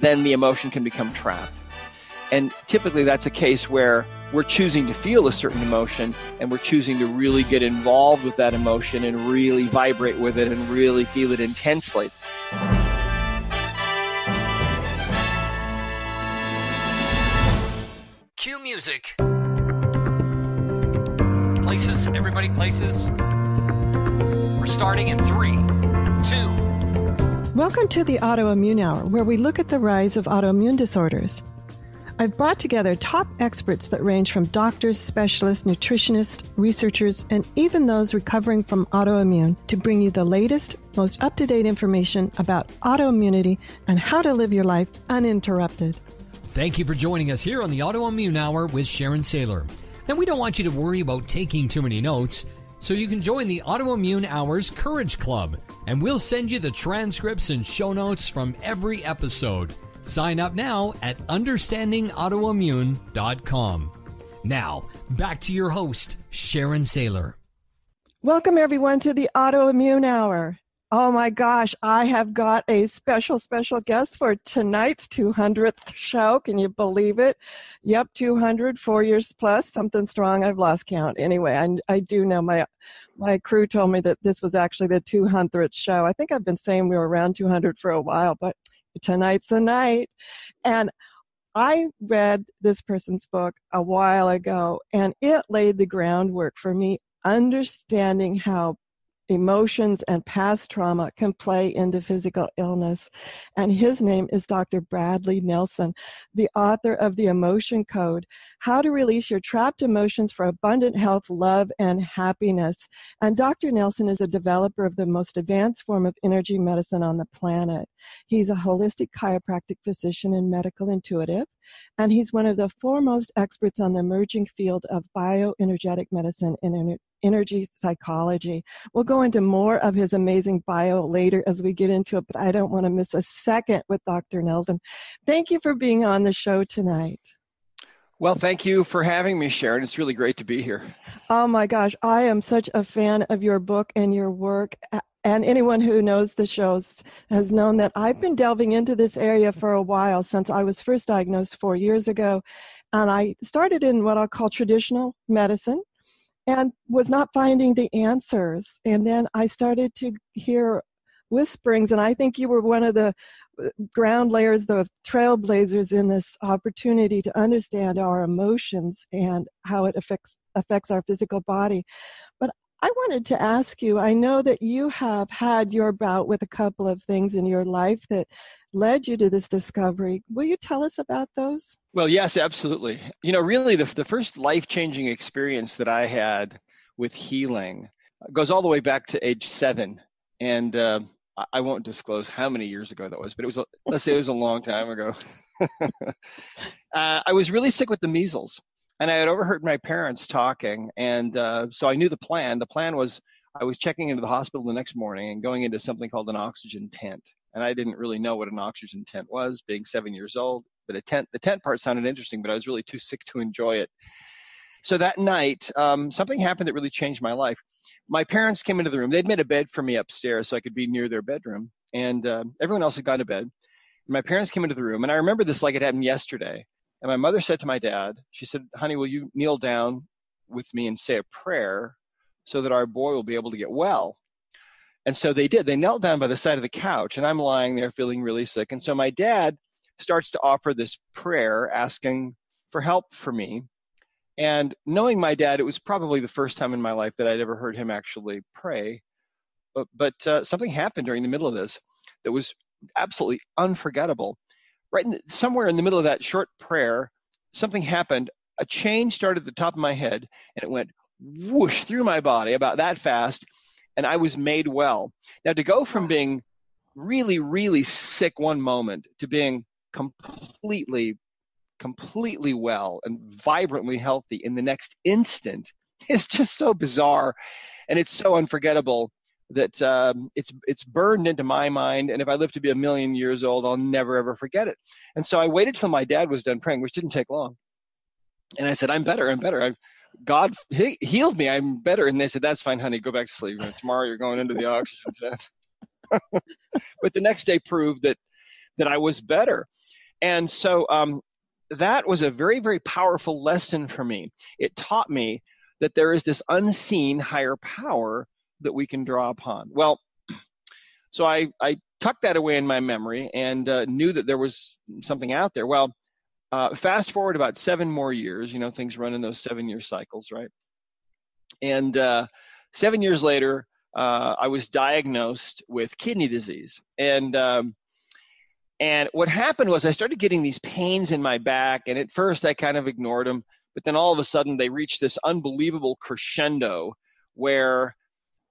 then the emotion can become trapped. And typically that's a case where we're choosing to feel a certain emotion and we're choosing to really get involved with that emotion and really vibrate with it and really feel it intensely. Cue music. Places, everybody places. We're starting in 3, 2. Welcome to the Autoimmune Hour, where we look at the rise of autoimmune disorders. I've brought together top experts that range from doctors, specialists, nutritionists, researchers, and even those recovering from autoimmune to bring you the latest, most up-to-date information about autoimmunity and how to live your life uninterrupted. Thank you for joining us here on the Autoimmune Hour with Sharon Saylor. Now, we don't want you to worry about taking too many notes, so you can join the Autoimmune Hour's Courage Club, and we'll send you the transcripts and show notes from every episode. Sign up now at understandingautoimmune.com. Now, back to your host, Sharon Saylor. Welcome, everyone, to the Autoimmune Hour. Oh, my gosh, I have got a special guest for tonight's 200th show. Can you believe it? Yep, 200, 4 years plus, something strong. I've lost count. Anyway, I do know my crew told me that this was actually the 200th show. I think I've been saying we were around 200 for a while, but tonight's the night. And I read this person's book a while ago, and it laid the groundwork for me understanding how emotions and past trauma can play into physical illness. And his name is Dr. Bradley Nelson, the author of The Emotion Code, How to Release Your Trapped Emotions for Abundant Health, Love, and Happiness. And Dr. Nelson is a developer of the most advanced form of energy medicine on the planet. He's a holistic chiropractic physician and medical intuitive, and he's one of the foremost experts on the emerging field of bioenergetic medicine and energy psychology. We'll go into more of his amazing bio later as we get into it, but I don't want to miss a second with Dr. Nelson. Thank you for being on the show tonight. Well, thank you for having me, Sharon. It's really great to be here. Oh my gosh, I am such a fan of your book and your work. And anyone who knows the shows has known that I've been delving into this area for a while, since I was first diagnosed 4 years ago. And I started in what I'll call traditional medicine and was not finding the answers. And then I started to hear whisperings, and I think you were one of the ground layers, the trailblazers in this opportunity to understand our emotions and how it affects our physical body. But I wanted to ask you, I know that you have had your bout with a couple of things in your life that led you to this discovery. Will you tell us about those? Well, yes, absolutely. You know, really the first life-changing experience that I had with healing goes all the way back to age 7. And I won't disclose how many years ago that was, but let's say it was a long time ago. I was really sick with the measles. And I had overheard my parents talking, and so I knew the plan. The plan was I was checking into the hospital the next morning and going into something called an oxygen tent. And I didn't really know what an oxygen tent was, being 7 years old. But the tent part sounded interesting, but I was really too sick to enjoy it. So that night, something happened that really changed my life. My parents came into the room. They'd made a bed for me upstairs so I could be near their bedroom. And everyone else had gone to bed. And my parents came into the room, and I remember this like it happened yesterday. And my mother said to my dad, she said, "Honey, will you kneel down with me and say a prayer so that our boy will be able to get well?" And so they did. They knelt down by the side of the couch, and I'm lying there feeling really sick. And so my dad starts to offer this prayer asking for help for me. And knowing my dad, it was probably the first time in my life that I'd ever heard him actually pray. But something happened during the middle of this that was absolutely unforgettable. Somewhere in the middle of that short prayer, something happened. A change started at the top of my head, and it went whoosh through my body about that fast, and I was made well. Now, to go from being really, really sick one moment to being completely well and vibrantly healthy in the next instant is just so bizarre, and it's so unforgettable that it's burned into my mind, and if I live to be 1,000,000 years old, I'll never, ever forget it. And so I waited till my dad was done praying, which didn't take long. And I said, I'm better. God healed me. I'm better. And they said, "That's fine, honey. Go back to sleep. Tomorrow you're going into the oxygen tent." But the next day proved that that I was better. And so that was a very, very powerful lesson for me. It taught me that there is this unseen higher power that we can draw upon. Well, so I tucked that away in my memory and knew that there was something out there. Well, fast forward about 7 more years, things run in those 7-year cycles, right? And 7 years later, I was diagnosed with kidney disease. And what happened was I started getting these pains in my back, and at first I kind of ignored them, but then all of a sudden they reached this unbelievable crescendo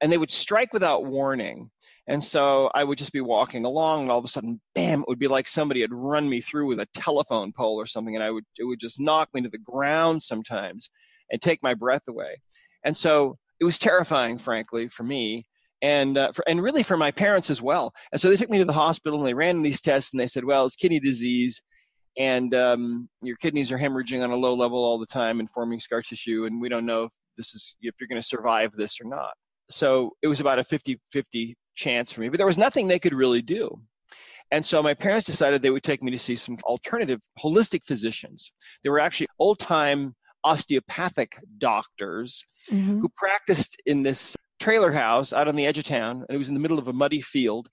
and they would strike without warning. And so I would just be walking along, and all of a sudden, bam, it would be like somebody had run me through with a telephone pole or something, and it would just knock me to the ground sometimes and take my breath away. And so it was terrifying, frankly, for me, and really for my parents as well. And so they took me to the hospital, and they ran these tests, and they said, well, it's kidney disease, and your kidneys are hemorrhaging on a low level all the time and forming scar tissue, and we don't know if you're going to survive this or not. So it was about a 50-50 chance for me, but there was nothing they could really do. And so my parents decided they would take me to see some alternative holistic physicians. They were actually old-time osteopathic doctors who practiced in this trailer house out on the edge of town, and it was in the middle of a muddy field.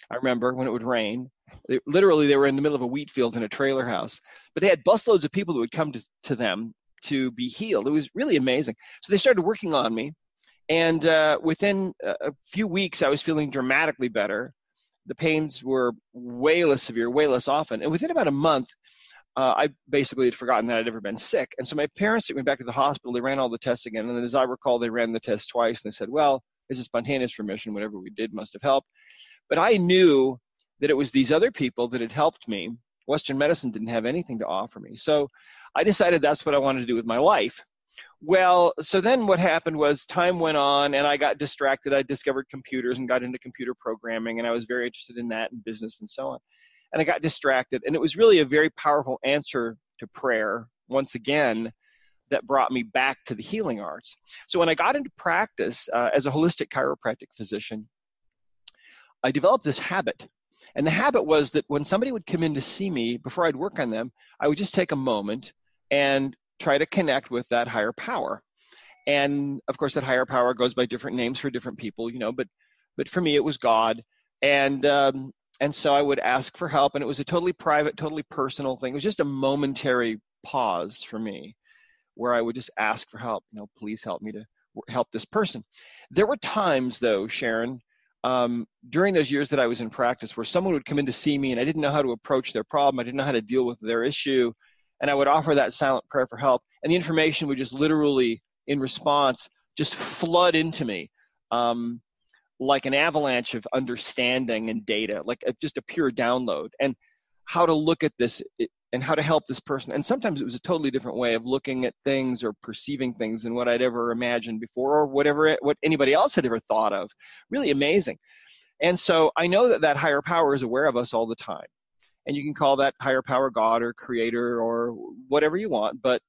I remember when it would rain. They were in the middle of a wheat field in a trailer house, but they had busloads of people that would come to them to be healed. It was really amazing. So they started working on me. And within a few weeks, I was feeling dramatically better. The pains were way less severe, way less often. And within about a month, I basically had forgotten that I'd ever been sick. And so my parents took me back to the hospital. They ran all the tests again. And then, as I recall, they ran the test twice. And they said, well, it's a spontaneous remission. Whatever we did must have helped. But I knew that it was these other people that had helped me. Western medicine didn't have anything to offer me. So I decided that's what I wanted to do with my life. Well, so then what happened was time went on and I got distracted. I discovered computers and got into computer programming, and I was very interested in that and business and so on. And I got distracted, and it was really a very powerful answer to prayer, once again, that brought me back to the healing arts. So when I got into practice as a holistic chiropractic physician, I developed this habit. And the habit was that when somebody would come in to see me, before I'd work on them, I would just take a moment and try to connect with that higher power. And of course, that higher power goes by different names for different people, but for me, it was God. And so I would ask for help, and it was a totally private, totally personal thing. It was just a momentary pause for me where I would just ask for help. Please help me to help this person. There were times, though, Sharon, during those years that I was in practice, where someone would come in to see me and I didn't know how to approach their problem. I didn't know how to deal with their issue. And I would offer that silent prayer for help. And the information would just literally, in response, just flood into me like an avalanche of understanding and data, like just a pure download. And how to look at this and how to help this person. And sometimes it was a totally different way of looking at things or perceiving things than what I'd ever imagined before, or what anybody else had ever thought of. Really amazing. And so I know that higher power is aware of us all the time. And you can call that higher power God or creator or whatever you want, but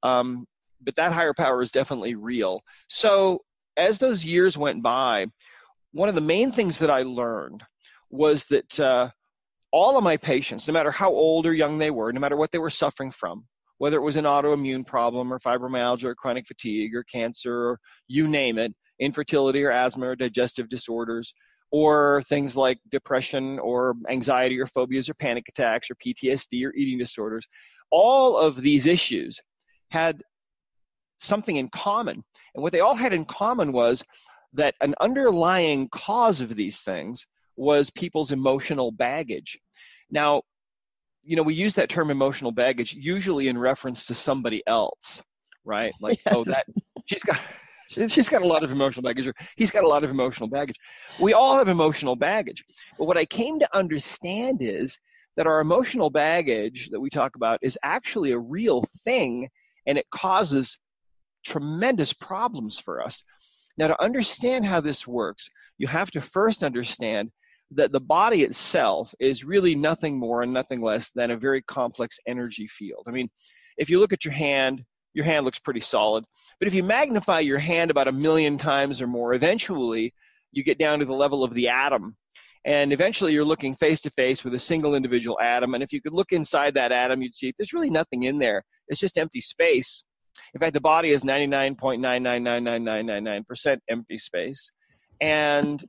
that higher power is definitely real. So as those years went by, one of the main things that I learned was that all of my patients, no matter how old or young they were, no matter what they were suffering from, whether it was an autoimmune problem or fibromyalgia or chronic fatigue or cancer or you name it, infertility or asthma or digestive disorders, or things like depression or anxiety or phobias or panic attacks or PTSD or eating disorders, all of these issues had something in common. And what they all had in common was that an underlying cause of these things was people's emotional baggage. Now, we use that term emotional baggage usually in reference to somebody else, right? Like, yes. She's got a lot of emotional baggage, or he's got a lot of emotional baggage. We all have emotional baggage. But what I came to understand is that our emotional baggage that we talk about is actually a real thing, and it causes tremendous problems for us. Now, to understand how this works, you have to first understand that the body itself is really nothing more and nothing less than a very complex energy field. I mean, if you look at your hand looks pretty solid. But if you magnify your hand about 1 million times or more, eventually you get down to the level of the atom. And eventually you're looking face to face with a single individual atom. And if you could look inside that atom, you'd see there's really nothing in there. It's just empty space. In fact, the body is 99.9999999% empty space. And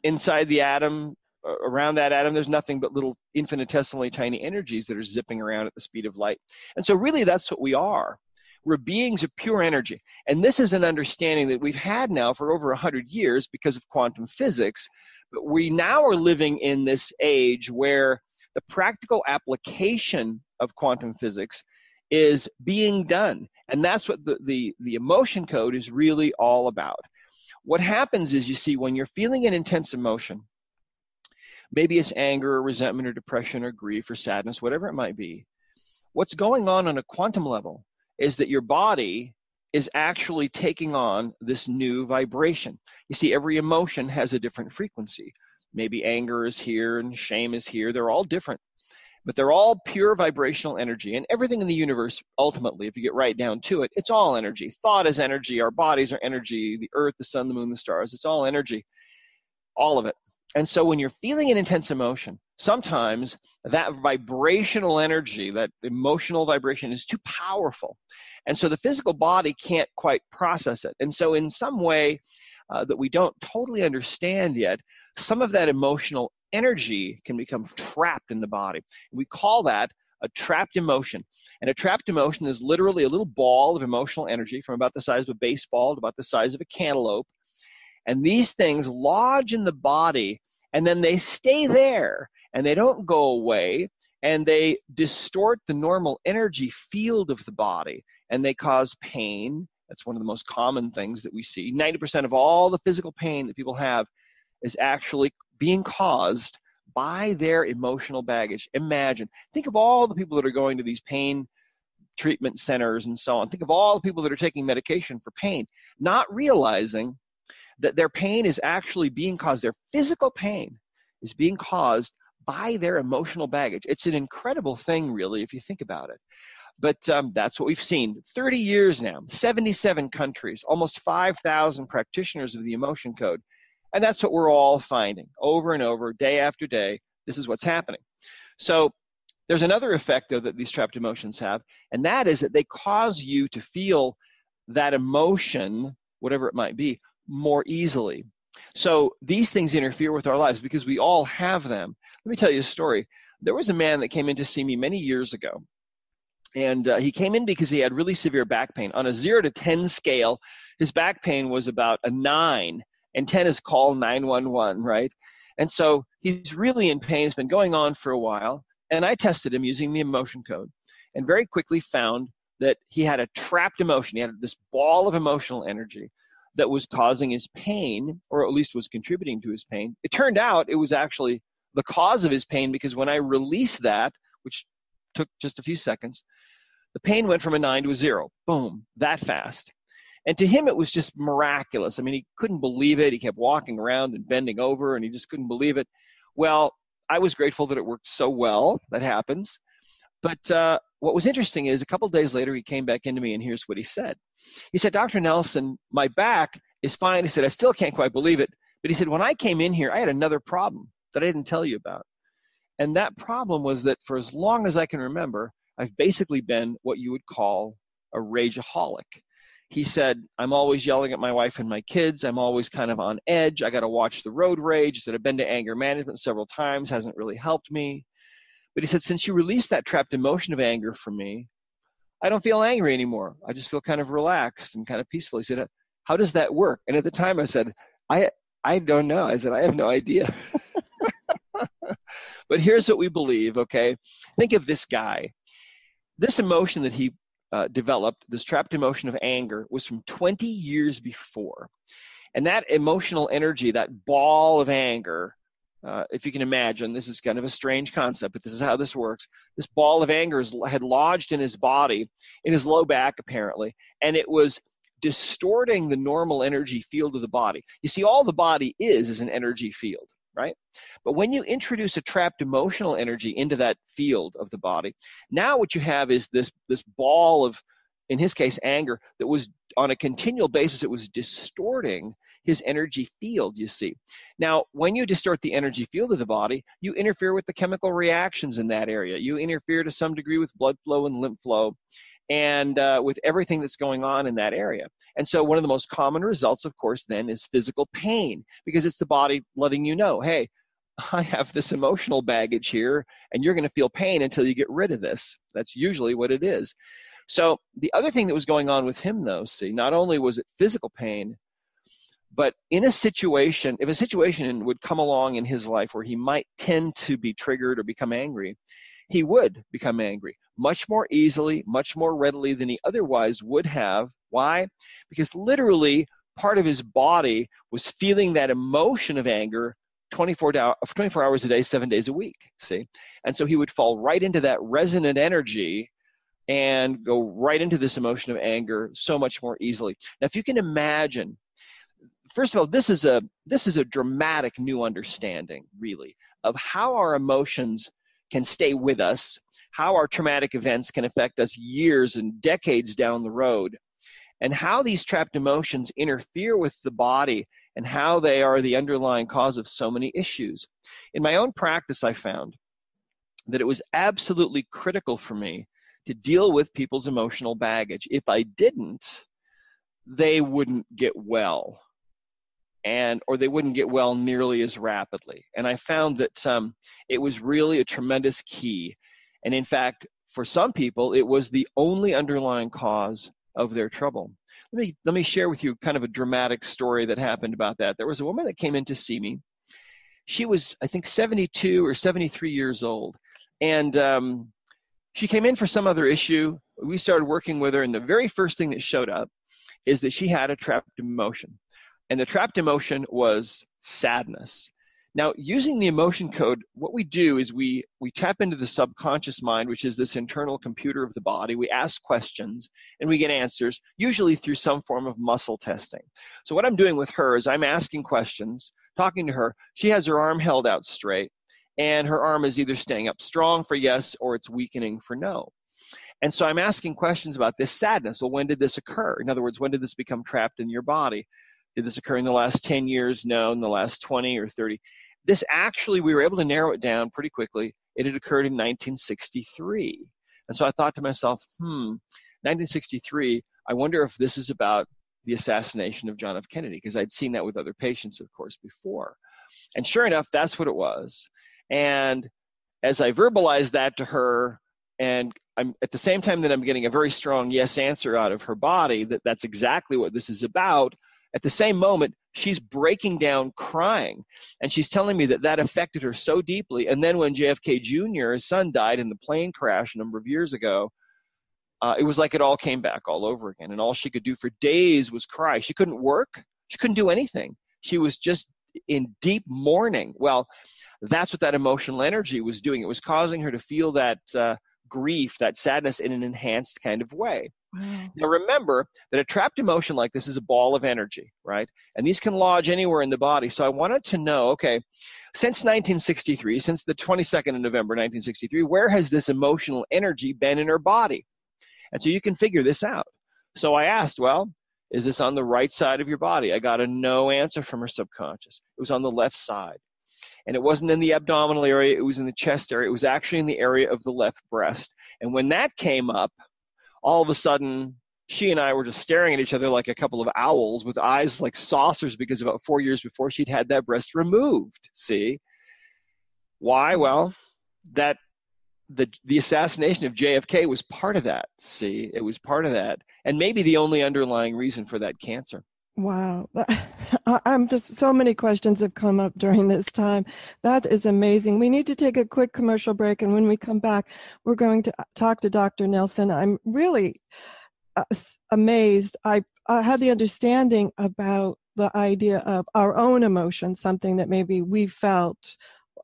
inside the atom, around that atom, there's nothing but little infinitesimally tiny energies that are zipping around at the speed of light. And so really that's what we are. We're beings of pure energy. And this is an understanding that we've had now for over 100 years because of quantum physics. But we now are living in this age where the practical application of quantum physics is being done. And that's what the emotion code is really all about. What happens is, you see, when you're feeling an intense emotion, maybe it's anger or resentment or depression or grief or sadness, whatever it might be, what's going on a quantum level is that your body is actually taking on this new vibration. You see, every emotion has a different frequency. Maybe anger is here and shame is here. They're all different, but they're all pure vibrational energy. And everything in the universe, ultimately, if you get right down to it, it's all energy. Thought is energy. Our bodies are energy. The earth, the sun, the moon, the stars, it's all energy, all of it. And so when you're feeling an intense emotion, sometimes that vibrational energy, that emotional vibration, is too powerful. And so the physical body can't quite process it. And so in some way that we don't totally understand yet, some of that emotional energy can become trapped in the body. We call that a trapped emotion. And a trapped emotion is literally a little ball of emotional energy from about the size of a baseball to about the size of a cantaloupe. And these things lodge in the body, and then they stay there, and they don't go away, and they distort the normal energy field of the body, and they cause pain. That's one of the most common things that we see. 90% of all the physical pain that people have is actually being caused by their emotional baggage. Imagine, think of all the people that are going to these pain treatment centers and so on. Think of all the people that are taking medication for pain, not realizing that their pain is actually being caused, their physical pain is being caused by their emotional baggage. It's an incredible thing, really, if you think about it. But that's what we've seen. 30 years now, 77 countries, almost 5,000 practitioners of the emotion code. And that's what we're all finding over and over, day after day. This is what's happening. So there's another effect, though, that these trapped emotions have, and that is that they cause you to feel that emotion, whatever it might be, more easily. So these things interfere with our lives because we all have them. Let me tell you a story. There was a man that came in to see me many years ago. And he came in because he had really severe back pain. On a 0 to 10 scale, his back pain was about a 9. And 10 is call 911, right? And so he's really in pain. It's been going on for a while. And I tested him using the emotion code and very quickly found that he had a trapped emotion. He had this ball of emotional energy that was causing his pain, or at least was contributing to his pain. It turned out it was actually the cause of his pain, because when I released that, which took just a few seconds, the pain went from a 9 to a 0. Boom, that fast. And to him, it was just miraculous. I mean, he couldn't believe it. He kept walking around and bending over, and he just couldn't believe it. Well, I was grateful that it worked so well. That happens. But what was interesting is a couple of days later, he came back into me, and here's what he said. He said, Dr. Nelson, my back is fine. He said, I still can't quite believe it. But he said, when I came in here, I had another problem that I didn't tell you about. And that problem was that for as long as I can remember, I've basically been what you would call a rageaholic. He said, I'm always yelling at my wife and my kids. I'm always kind of on edge. I got to watch the road rage. He said, I've been to anger management several times, hasn't really helped me. But he said, since you released that trapped emotion of anger from me, I don't feel angry anymore. I just feel kind of relaxed and kind of peaceful. He said, how does that work? And at the time I said, I don't know. I said, I have no idea. But here's what we believe, okay? Think of this guy. This emotion that he developed, this trapped emotion of anger, was from 20 years before. And that emotional energy, that ball of anger, if you can imagine, this is kind of a strange concept, but this is how this works. This ball of anger had lodged in his body, in his low back apparently, and it was distorting the normal energy field of the body. You see, all the body is an energy field, right? But when you introduce a trapped emotional energy into that field of the body, now what you have is this ball of, in his case, anger, that was on a continual basis, it was distorting his energy field, you see. Now, when you distort the energy field of the body, you interfere with the chemical reactions in that area. You interfere to some degree with blood flow and lymph flow, and with everything that's going on in that area. And so one of the most common results, of course, then is physical pain, because it's the body letting you know, hey, I have this emotional baggage here, and you're going to feel pain until you get rid of this. That's usually what it is. So the other thing that was going on with him, though, see, not only was it physical pain, but in a situation, if a situation would come along in his life where he might tend to be triggered or become angry, he would become angry much more easily, much more readily than he otherwise would have. Why? Because literally part of his body was feeling that emotion of anger 24 hours a day, 7 days a week, see? And so he would fall right into that resonant energy and go right into this emotion of anger so much more easily. Now, if you can imagine, first of all, this is a dramatic new understanding, really, of how our emotions can stay with us, how our traumatic events can affect us years and decades down the road, and how these trapped emotions interfere with the body and how they are the underlying cause of so many issues. In my own practice, I found that it was absolutely critical for me to deal with people's emotional baggage. If I didn't, they wouldn't get well, or they wouldn't get well nearly as rapidly. And I found that it was really a tremendous key. And in fact, for some people, it was the only underlying cause of their trouble. Let me share with you kind of a dramatic story that happened about that. There was a woman that came in to see me. She was, I think, 72 or 73 years old. And she came in for some other issue. We started working with her, and the very first thing that showed up is that she had a trapped emotion. And the trapped emotion was sadness. Now, using the emotion code, what we do is we tap into the subconscious mind, which is this internal computer of the body. We ask questions, and we get answers, usually through some form of muscle testing. So what I'm doing with her is I'm asking questions, talking to her. She has her arm held out straight, and her arm is either staying up strong for yes, or it's weakening for no. And so I'm asking questions about this sadness. Well, when did this occur? In other words, when did this become trapped in your body? Did this occur in the last 10 years? No. In the last 20 or 30? This actually, we were able to narrow it down pretty quickly. It had occurred in 1963. And so I thought to myself, 1963, I wonder if this is about the assassination of John F. Kennedy, because I'd seen that with other patients, of course, before. And sure enough, that's what it was. And as I verbalized that to her, and I'm at the same time that I'm getting a very strong yes answer out of her body, that's exactly what this is about, at the same moment, she's breaking down crying. And she's telling me that affected her so deeply. And then when JFK Jr., his son, died in the plane crash a number of years ago, it was like it all came back all over again. And all she could do for days was cry. She couldn't work. She couldn't do anything. She was just in deep mourning. Well, that's what that emotional energy was doing. It was causing her to feel that grief, that sadness in an enhanced kind of way. Wow. Now remember that a trapped emotion like this is a ball of energy, right? And these can lodge anywhere in the body. So I wanted to know, okay, since 1963, since the 22nd of November 1963, where has this emotional energy been in her body? And so you can figure this out. So I asked, well, is this on the right side of your body? I got a no answer from her subconscious. It was on the left side. And it wasn't in the abdominal area, it was in the chest area. It was actually in the area of the left breast. And when that came up, all of a sudden, she and I were just staring at each other like a couple of owls with eyes like saucers, because about 4 years before she'd had that breast removed, see? Why? Well, the assassination of JFK was part of that, see? It was part of that. And maybe the only underlying reason for that cancer. Wow. I'm just, so many questions have come up during this time. That is amazing. We need to take a quick commercial break, and when we come back, we're going to talk to Dr. Nelson. I'm really amazed. I had the understanding about the idea of our own emotions, something that maybe we felt,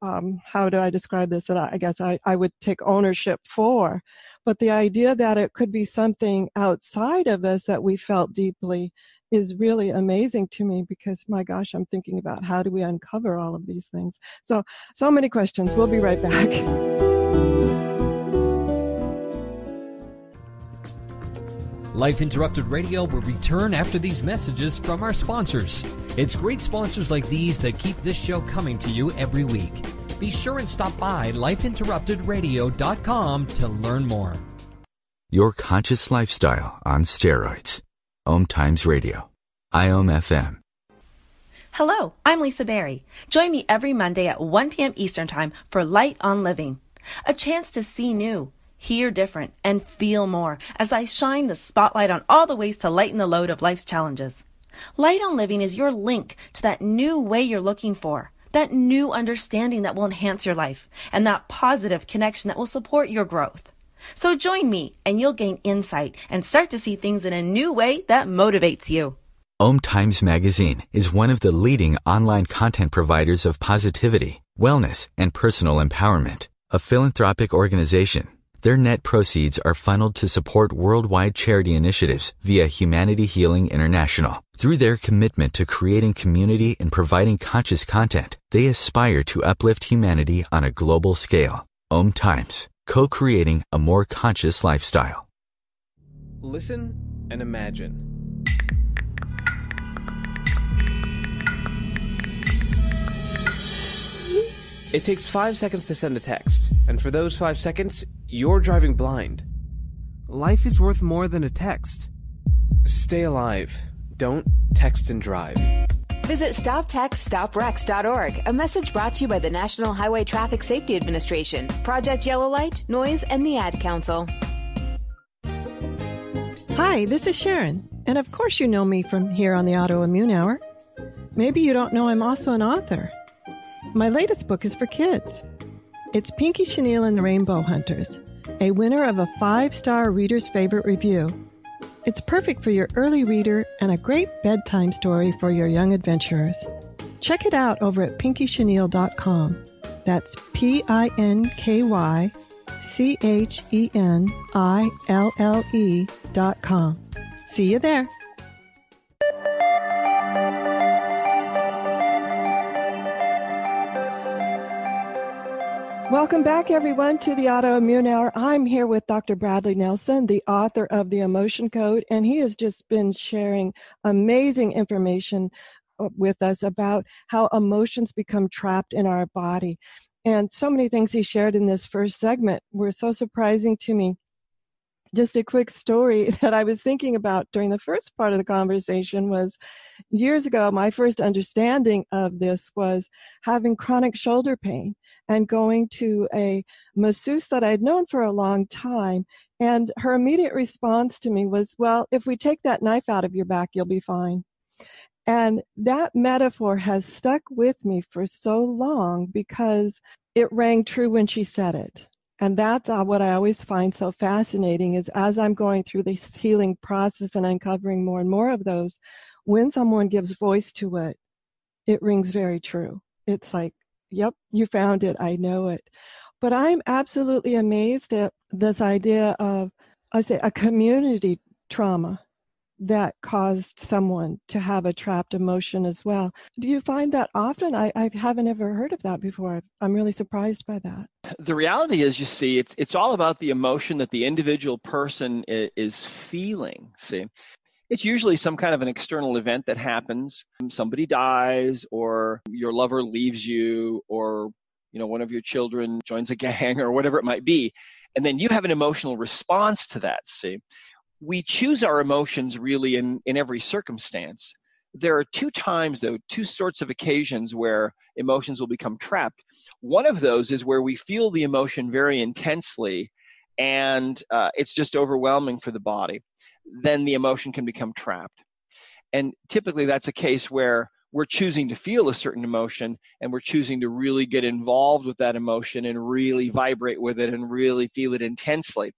how do I describe this, that I guess I would take ownership for. But the idea that it could be something outside of us that we felt deeply is really amazing to me, because my gosh, I'm thinking about how do we uncover all of these things. So many questions. We'll be right back. Life Interrupted Radio will return after these messages from our sponsors. It's great sponsors like these that keep this show coming to you every week. Be sure and stop by lifeinterruptedradio.com to learn more. Your conscious lifestyle on steroids. OMTimes Radio. IOM FM. Hello, I'm Lisa Berry. Join me every Monday at 1 p.m. Eastern Time for Light on Living. A chance to see new, hear different, and feel more as I shine the spotlight on all the ways to lighten the load of life's challenges. Light on Living is your link to that new way you're looking for, that new understanding that will enhance your life, and that positive connection that will support your growth. So join me and you'll gain insight and start to see things in a new way that motivates you. OMTimes Magazine is one of the leading online content providers of positivity, wellness, and personal empowerment. A philanthropic organization, their net proceeds are funneled to support worldwide charity initiatives via Humanity Healing International. Through their commitment to creating community and providing conscious content, they aspire to uplift humanity on a global scale. OMTimes, co-creating a more conscious lifestyle. Listen and imagine. It takes 5 seconds to send a text, and for those 5 seconds, you're driving blind. Life is worth more than a text. Stay alive. Don't text and drive. Visit StopTextStopWrecks.org, a message brought to you by the National Highway Traffic Safety Administration, Project Yellow Light, Noise, and the Ad Council. Hi, this is Sharon, and of course you know me from here on the Autoimmune Hour. Maybe you don't know I'm also an author. My latest book is for kids. It's Pinky Chenille and the Rainbow Hunters, a winner of a 5-star Reader's Favorite review. It's perfect for your early reader and a great bedtime story for your young adventurers. Check it out over at pinkychenille.com. That's PinkyChenille.com. See you there. Welcome back, everyone, to the Autoimmune Hour. I'm here with Dr. Bradley Nelson, the author of The Emotion Code, and he has just been sharing amazing information with us about how emotions become trapped in our body. And so many things he shared in this first segment were so surprising to me. Just a quick story that I was thinking about during the first part of the conversation was years ago, my first understanding of this was having chronic shoulder pain and going to a masseuse that I'd known for a long time. And her immediate response to me was, well, if we take that knife out of your back, you'll be fine. And that metaphor has stuck with me for so long because it rang true when she said it. And that's what I always find so fascinating is as I'm going through this healing process and uncovering more and more of those, when someone gives voice to it, it rings very true. It's like, yep, you found it. I know it. But I'm absolutely amazed at this idea of, I say, a community trauma that caused someone to have a trapped emotion as well. Do you find that often? I haven't ever heard of that before. I'm really surprised by that. The reality is, you see, it's all about the emotion that the individual person is feeling, see. It's usually some kind of an external event that happens. Somebody dies, or your lover leaves you, or one of your children joins a gang, or whatever it might be. And then you have an emotional response to that, see. We choose our emotions really in every circumstance. There are two sorts of occasions where emotions will become trapped. One of those is where we feel the emotion very intensely and it's just overwhelming for the body. Then the emotion can become trapped. And typically that's a case where we're choosing to feel a certain emotion and we're choosing to really get involved with that emotion and really vibrate with it and really feel it intensely.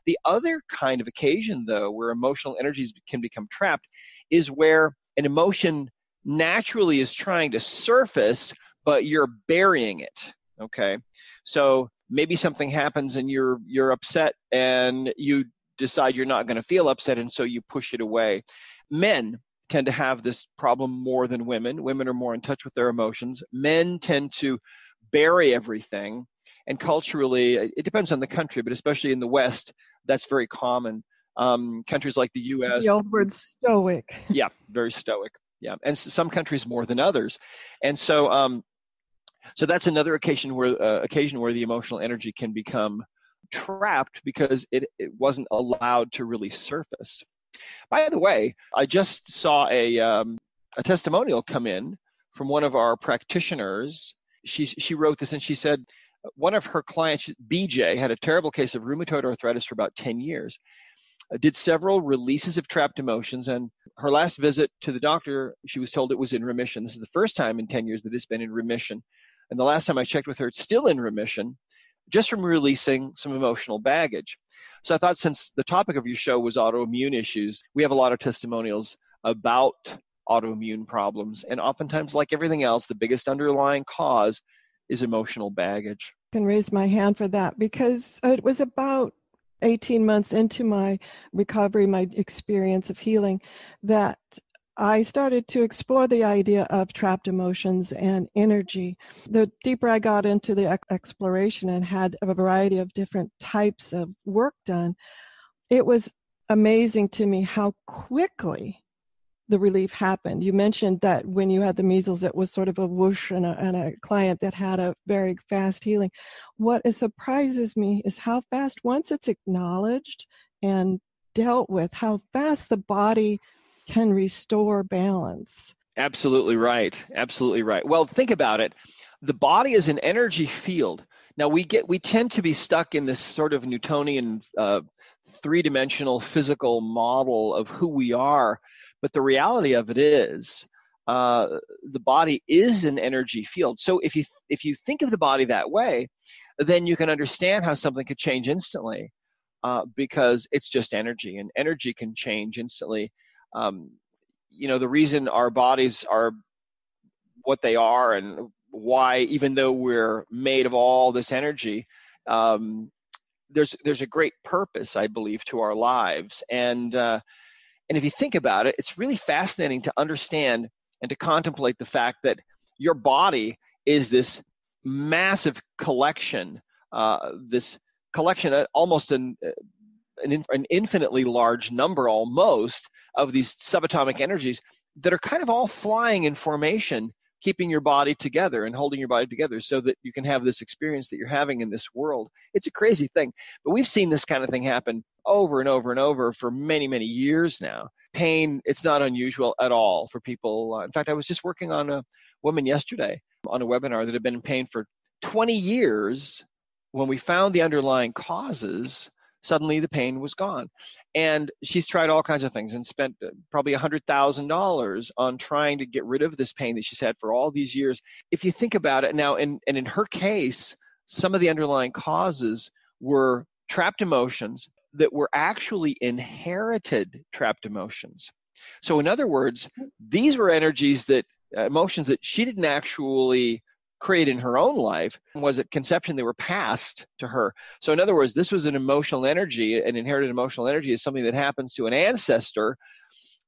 The other kind of occasion, though, where emotional energies can become trapped is where an emotion naturally is trying to surface, but you're burying it, okay? So maybe something happens and you're upset and you decide you're not going to feel upset, and so you push it away. Men tend to have this problem more than women. Women are more in touch with their emotions. Men tend to bury everything. And culturally, it depends on the country, but especially in the West, that's very common. Countries like the U.S. The old word stoic. Yeah, very stoic. Yeah, and some countries more than others. And so so that's another occasion where the emotional energy can become trapped because it wasn't allowed to really surface. By the way, I just saw a testimonial come in from one of our practitioners. She wrote this, and she said one of her clients, BJ, had a terrible case of rheumatoid arthritis for about 10 years. Did several releases of trapped emotions, and her last visit to the doctor, she was told it was in remission. This is the first time in 10 years that it's been in remission. And the last time I checked with her, it's still in remission, just from releasing some emotional baggage. So I thought, since the topic of your show was autoimmune issues, we have a lot of testimonials about autoimmune problems. And oftentimes, like everything else, the biggest underlying cause is emotional baggage. I can raise my hand for that, because it was about 18 months into my recovery, my experience of healing, that I started to explore the idea of trapped emotions and energy. The deeper I got into the exploration and had a variety of different types of work done, it was amazing to me how quickly the relief happened. You mentioned that when you had the measles, it was sort of a whoosh, and a client that had a very fast healing. What surprises me is how fast, once it's acknowledged and dealt with, how fast the body can restore balance. Absolutely right. Absolutely right. Well, think about it. The body is an energy field. Now we tend to be stuck in this sort of Newtonian three-dimensional physical model of who we are, but the reality of it is the body is an energy field. So if you think of the body that way, then you can understand how something could change instantly, because it's just energy, and energy can change instantly. The reason our bodies are what they are, and why, even though we're made of all this energy, there's a great purpose, I believe, to our lives. And if you think about it, it's really fascinating to understand and to contemplate the fact that your body is this massive collection, almost an infinitely large number, almost, of these subatomic energies that are kind of all flying in formation, keeping your body together and holding your body together so that you can have this experience that you're having in this world. It's a crazy thing, but we've seen this kind of thing happen over and over and over for many, many years now. Pain, it's not unusual at all for people. In fact, I was just working on a woman yesterday on a webinar that had been in pain for 20 years. When we found the underlying causes, suddenly the pain was gone. And she's tried all kinds of things and spent probably $100,000 on trying to get rid of this pain that she's had for all these years. If you think about it now, and in her case, some of the underlying causes were trapped emotions that were actually inherited trapped emotions. So in other words, these were emotions that she didn't actually create in her own life. Was at conception, they were passed to her. So in other words, this was an emotional energy. An inherited emotional energy is something that happens to an ancestor,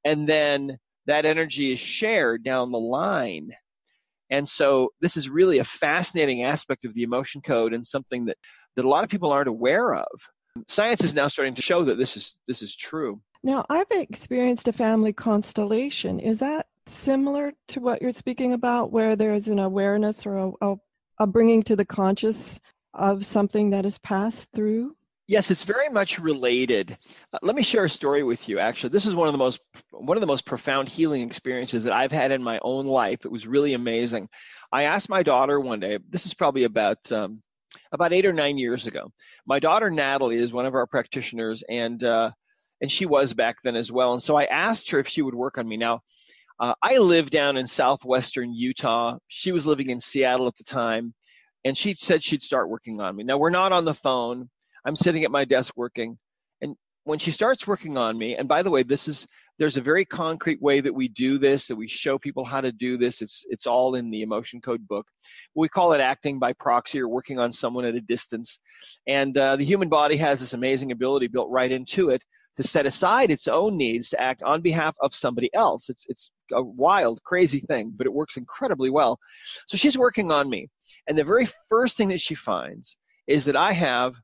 and then that energy is shared down the line. And so this is really a fascinating aspect of the emotion code, and something that a lot of people aren't aware of. Science is now starting to show that this is true. Now, I've experienced a family constellation. Is that similar to what you're speaking about, where there's an awareness or a bringing to the conscious of something that is passed through? Yes, it's very much related. Let me share a story with you. Actually, this is one of the most profound healing experiences that I've had in my own life. It was really amazing. I asked my daughter one day. This is probably about 8 or 9 years ago. My daughter Natalie is one of our practitioners, and she was back then as well. And so I asked her if she would work on me. Now, I live down in southwestern Utah. She was living in Seattle at the time, and she said she'd start working on me. Now, we're not on the phone. I'm sitting at my desk working. And when she starts working on me, and by the way, there's a very concrete way that we do this, that we show people how to do this. It's all in the emotion code book. We call it acting by proxy, or working on someone at a distance. And the human body has this amazing ability built right into it to set aside its own needs to act on behalf of somebody else. It's a wild, crazy thing, but it works incredibly well. So she's working on me. And the very first thing that she finds is that I have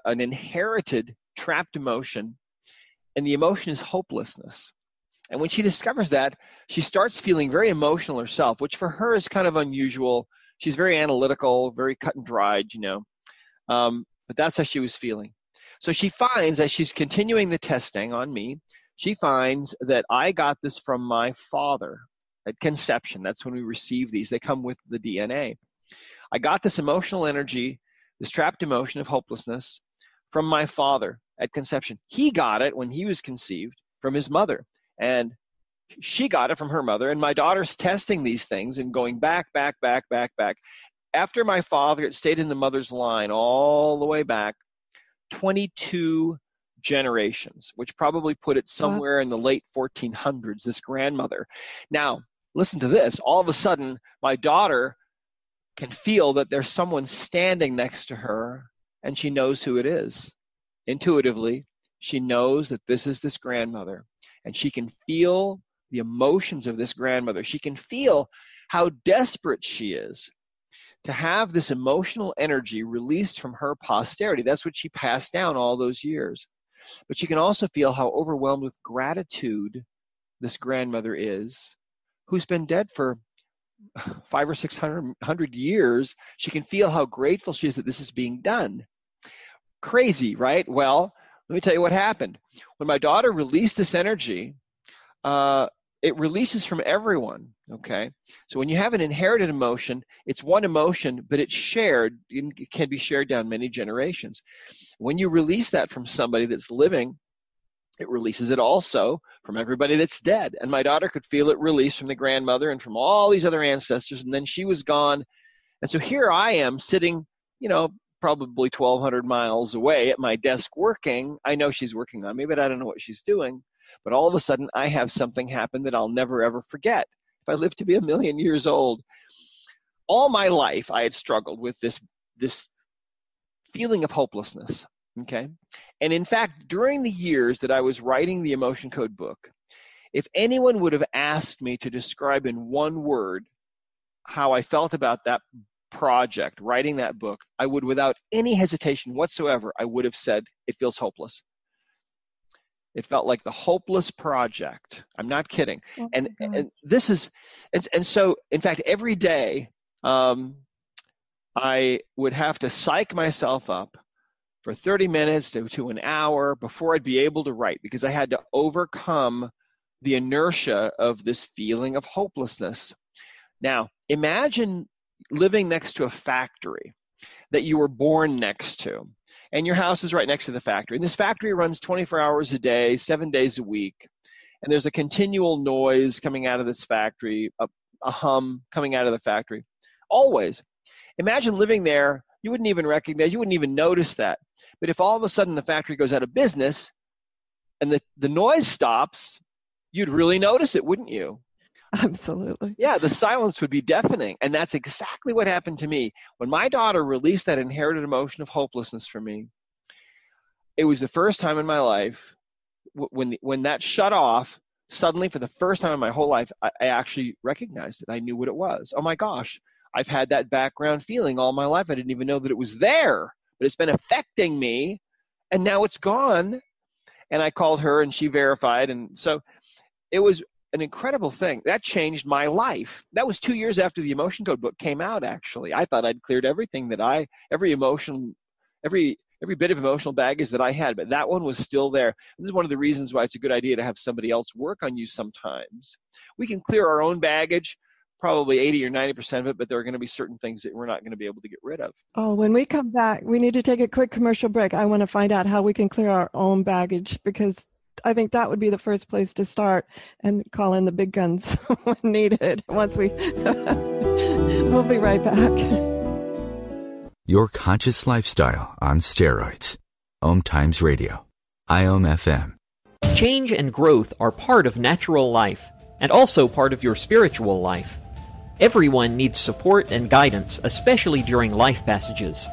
an inherited trapped emotion And the emotion is hopelessness. And when she discovers that, she starts feeling very emotional herself, which for her is kind of unusual. She's very analytical, very cut and dried, but that's how she was feeling. So she finds, as she's continuing the testing on me, she finds that I got this from my father at conception. That's when we receive these. They come with the DNA. I got this emotional energy, this trapped emotion of hopelessness, from my father at conception. He got it when he was conceived from his mother. And she got it from her mother, and my daughter's testing these things and going back. After my father, it stayed in the mother's line all the way back 22 generations, which probably put it somewhere in the late 1400s, this grandmother. Now, listen to this. All of a sudden, my daughter can feel that there's someone standing next to her, and she knows who it is. Intuitively, she knows that this is this grandmother. And she can feel the emotions of this grandmother. She can feel how desperate she is to have this emotional energy released from her posterity. That's what she passed down all those years. But she can also feel how overwhelmed with gratitude this grandmother is, who's been dead for 500 or 600 years. She can feel how grateful she is that this is being done. Crazy, right? Well, let me tell you what happened. When my daughter released this energy, it releases from everyone, okay? So when you have an inherited emotion, it's one emotion, but it's shared. It can be shared down many generations. When you release that from somebody that's living, it releases it also from everybody that's dead. And my daughter could feel it release from the grandmother and from all these other ancestors, and then she was gone. And so here I am sitting, probably 1,200 miles away at my desk working. I know she's working on me, but I don't know what she's doing. But all of a sudden, I have something happen that I'll never, ever forget. If I live to be 1,000,000 years old, all my life I had struggled with this feeling of hopelessness, okay? And in fact, during the years that I was writing the Emotion Code book, if anyone would have asked me to describe in one word how I felt about that project, writing that book, I would, without any hesitation whatsoever, I would have said, it feels hopeless. It felt like the hopeless project. I'm not kidding. And this is, and so, in fact, every day I would have to psych myself up for 30 minutes to an hour before I'd be able to write, because I had to overcome the inertia of this feeling of hopelessness. Now, imagine living next to a factory that you were born next to, and your house is right next to the factory. And this factory runs 24 hours a day, 7 days a week, and there's a continual noise coming out of this factory, a hum coming out of the factory, always. Imagine living there. You wouldn't even recognize, you wouldn't even notice that. But if all of a sudden the factory goes out of business and the noise stops, you'd really notice it, wouldn't you? Absolutely. Yeah, the silence would be deafening. And that's exactly what happened to me. When my daughter released that inherited emotion of hopelessness for me, it was the first time in my life when that shut off, suddenly for the first time in my whole life, I actually recognized it. I knew what it was. Oh my gosh, I've had that background feeling all my life. I didn't even know that it was there, but it's been affecting me, and now it's gone. And I called her and she verified. And so it was an incredible thing. That changed my life. That was 2 years after the Emotion Code book came out, actually. I thought I'd cleared everything that every bit of emotional baggage that I had, but that one was still there. This is one of the reasons why it's a good idea to have somebody else work on you sometimes. We can clear our own baggage, probably 80 or 90% of it, but there are going to be certain things that we're not going to be able to get rid of. Oh, when we come back, we need to take a quick commercial break. I want to find out how we can clear our own baggage, because I think that would be the first place to start, and call in the big guns when needed. We'll be right back. Your conscious lifestyle on steroids. OMTimes Radio. IOM FM. Change and growth are part of natural life, and also part of your spiritual life. Everyone needs support and guidance, especially during life passages.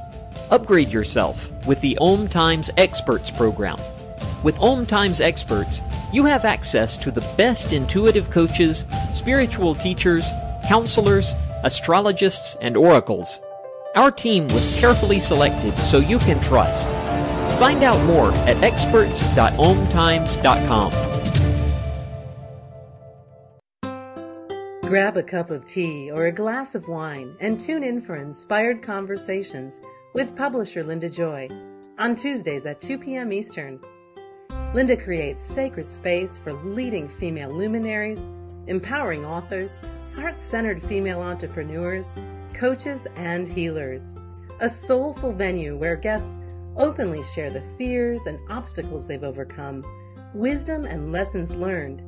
Upgrade yourself with the OMTimes Experts program. With OMTimes Experts, you have access to the best intuitive coaches, spiritual teachers, counselors, astrologists, and oracles. Our team was carefully selected so you can trust. Find out more at experts.omtimes.com. Grab a cup of tea or a glass of wine and tune in for Inspired Conversations with publisher Linda Joy on Tuesdays at 2 p.m. Eastern. Linda creates sacred space for leading female luminaries, empowering authors, heart-centered female entrepreneurs, coaches, and healers. A soulful venue where guests openly share the fears and obstacles they've overcome, wisdom and lessons learned,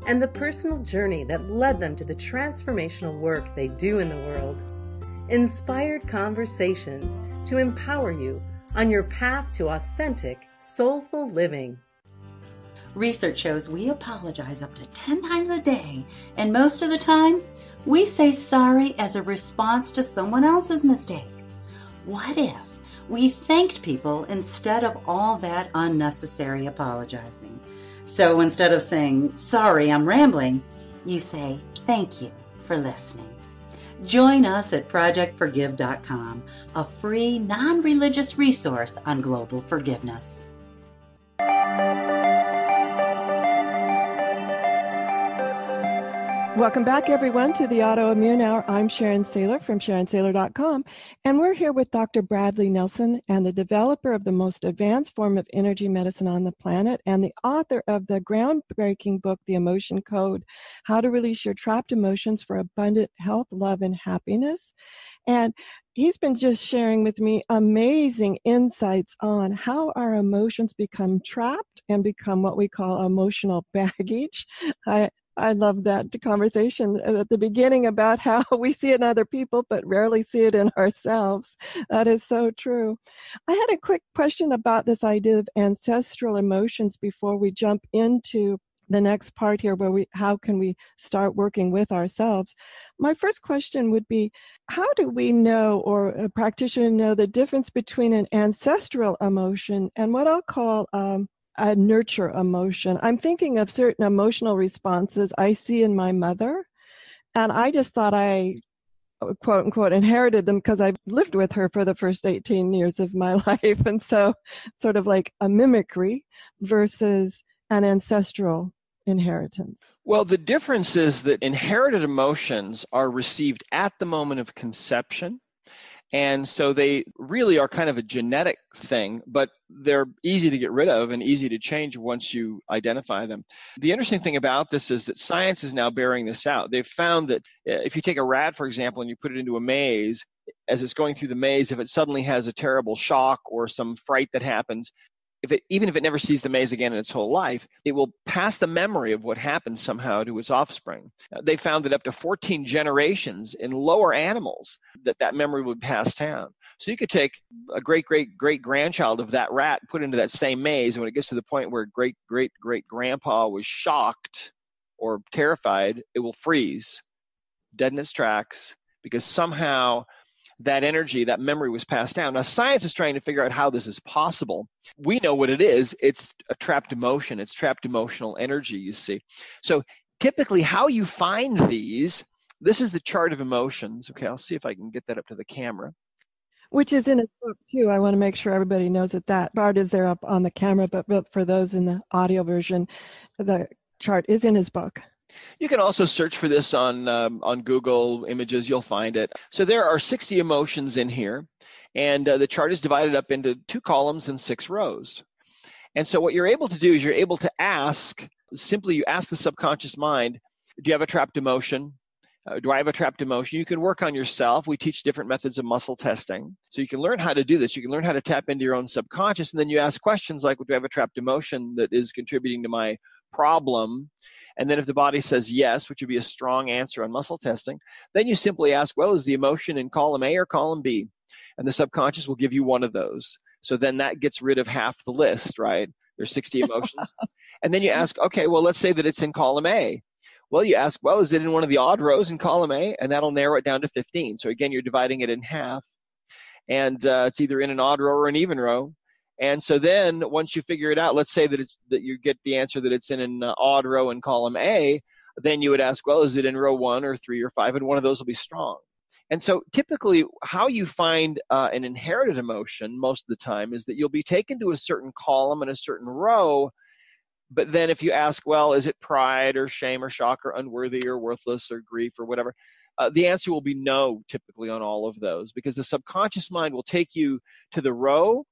and the personal journey that led them to the transformational work they do in the world. Inspired Conversations to empower you on your path to authentic, soulful living. Research shows we apologize up to 10 times a day, and most of the time, we say sorry as a response to someone else's mistake. What if we thanked people instead of all that unnecessary apologizing? So instead of saying, sorry, I'm rambling, you say, thank you for listening. Join us at projectforgive.com, a free, non-religious resource on global forgiveness. Welcome back, everyone, to the Autoimmune Hour. I'm Sharon Saylor from SharonSaylor.com, and we're here with Dr. Bradley Nelson, and the developer of the most advanced form of energy medicine on the planet, and the author of the groundbreaking book, The Emotion Code, How to Release Your Trapped Emotions for Abundant Health, Love, and Happiness. And he's been just sharing with me amazing insights on how our emotions become trapped and become what we call emotional baggage. I love that conversation at the beginning about how we see it in other people, but rarely see it in ourselves. That is so true. I had a quick question about this idea of ancestral emotions before we jump into the next part here, where how can we start working with ourselves? My first question would be, how do we know, or a practitioner know, the difference between an ancestral emotion and what I'll call a nurture emotion? I'm thinking of certain emotional responses I see in my mother, and I just thought I, quote unquote, inherited them because I've lived with her for the first 18 years of my life. And so sort of like a mimicry versus an ancestral inheritance. Well, the difference is that inherited emotions are received at the moment of conception. And so they really are kind of a genetic thing, but they're easy to get rid of and easy to change once you identify them. The interesting thing about this is that science is now bearing this out. They've found that if you take a rat, for example, and you put it into a maze, as it's going through the maze, if it suddenly has a terrible shock or some fright that happens, even if it never sees the maze again in its whole life, it will pass the memory of what happened somehow to its offspring. They found that up to 14 generations in lower animals, that memory would pass down. So you could take a great-great-great-grandchild of that rat, put into that same maze, and when it gets to the point where great-great-great-grandpa was shocked or terrified, it will freeze, dead in its tracks, because somehow that energy, that memory was passed down. Now, science is trying to figure out how this is possible. We know what it is. It's a trapped emotion. It's trapped emotional energy, you see. So typically how you find these, this is the chart of emotions. Okay, I'll see if I can get that up to the camera. Which is in his book, too. I want to make sure everybody knows that part is there up on the camera, but for those in the audio version, the chart is in his book. You can also search for this on Google Images. You'll find it. So there are 60 emotions in here, and the chart is divided up into 2 columns and 6 rows. And so what you're able to do is you're able to ask, simply you ask the subconscious mind, do you have a trapped emotion? Do I have a trapped emotion? You can work on yourself. We teach different methods of muscle testing. So you can learn how to do this. You can learn how to tap into your own subconscious, and then you ask questions like, do I have a trapped emotion that is contributing to my problem? And then if the body says yes, which would be a strong answer on muscle testing, then you simply ask, well, is the emotion in column A or column B? And the subconscious will give you one of those. So then that gets rid of half the list, right? There's 60 emotions. And then you ask, okay, well, let's say that it's in column A. Well, you ask, well, is it in one of the odd rows in column A? And that'll narrow it down to 15. So again, you're dividing it in half. And it's either in an odd row or an even row. And so then once you figure it out, let's say that you get the answer that it's in an odd row in column A, then you would ask, well, is it in row 1 or 3 or 5? And one of those will be strong. And so typically how you find an inherited emotion most of the time is that you'll be taken to a certain column and a certain row. But then if you ask, well, is it pride or shame or shock or unworthy or worthless or grief or whatever, the answer will be no, typically, on all of those, because the subconscious mind will take you to the row